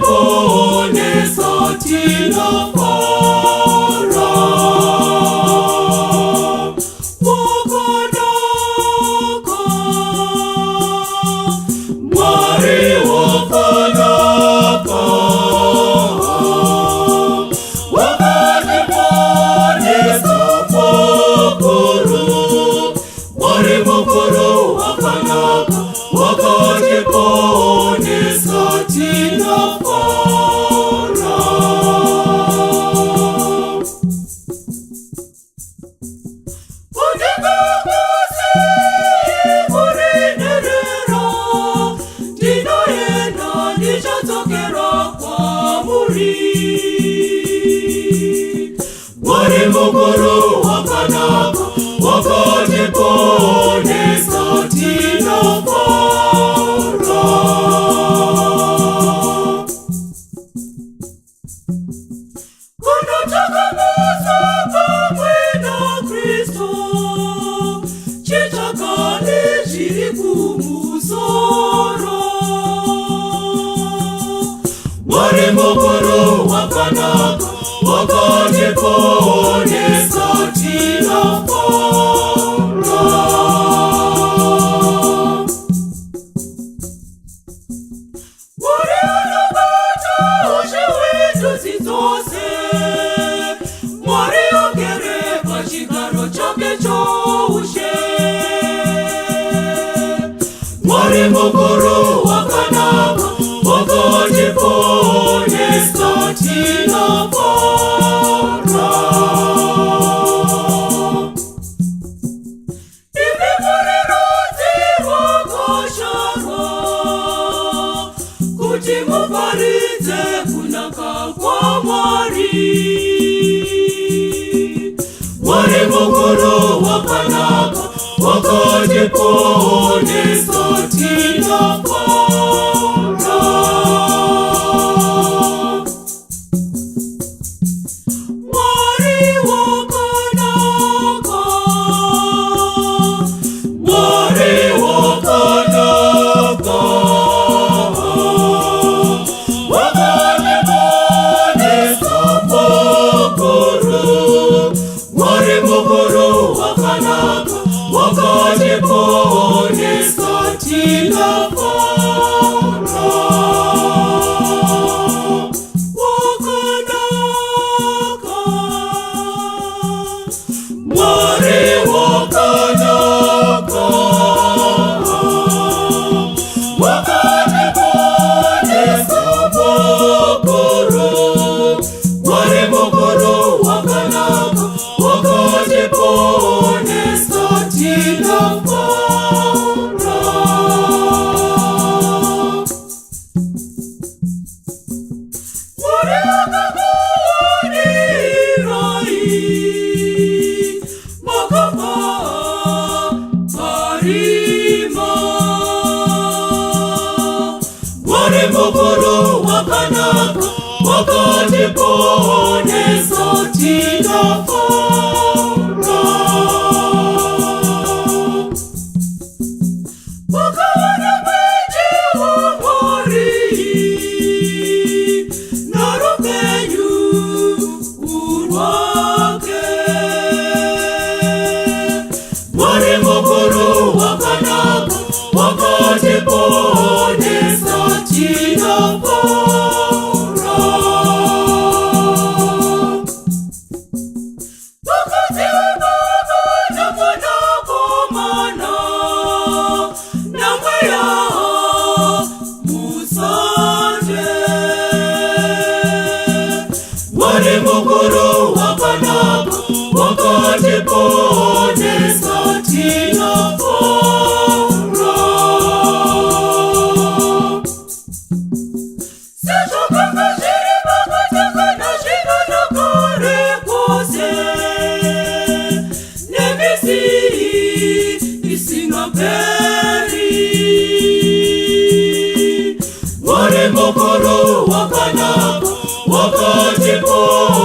wakajipone sauti na fora. Wakanaka mwari wakanaka wakajipone sapokuru mwari mokoro wakanaka wakajipone sauti na fora. Undikakusi kurinerera ndinoyena ndichadzokera kwamuri. Mwari mukuru wakanaka wakajipone sauti na fora. Kunotakamusa pamwe na Kristo chitakale chiri kumusoro. Mwari mukuru wakanaka wakajipone sauti na fora. Mwari anabata ushiwituzi zose. Mwari ogere pachigaro chake choushe. Mwari mukuru wakanaka wakajipone sauti na fora. Ivi muri rudzi rwakasharwa kuti muparidze kunaka kwaMwari. Mwari mukuru wakanaka wakajipone sauti na fora. Mwari wakanaka, Mwari wakanaka wakajipone sapokuru mwari mukuru wakanaka wakajipone sauti na fora. Wakanaka mwari wakanaka wakajipone sapokuru mwari mukuru wakanaka wakajipone sauti na fora. Mwari akakuonirai makama arima. Mwari mukuru wakanaka wakajipone sauti na fora. Wakaona mwingi wa Mwari na rupenyu urwake. Mwari mukuru wakanaka wakajipone sauti na fora. Wakati baba na mwana komana na mweya musanje. Mwari mukuru wakanaka wakajipone sauti na fora. Sechokanga chiri pakataka na zvino nakare kwose. Nemisiri isingaperi. Mwari mukuru wakanaka wakajipone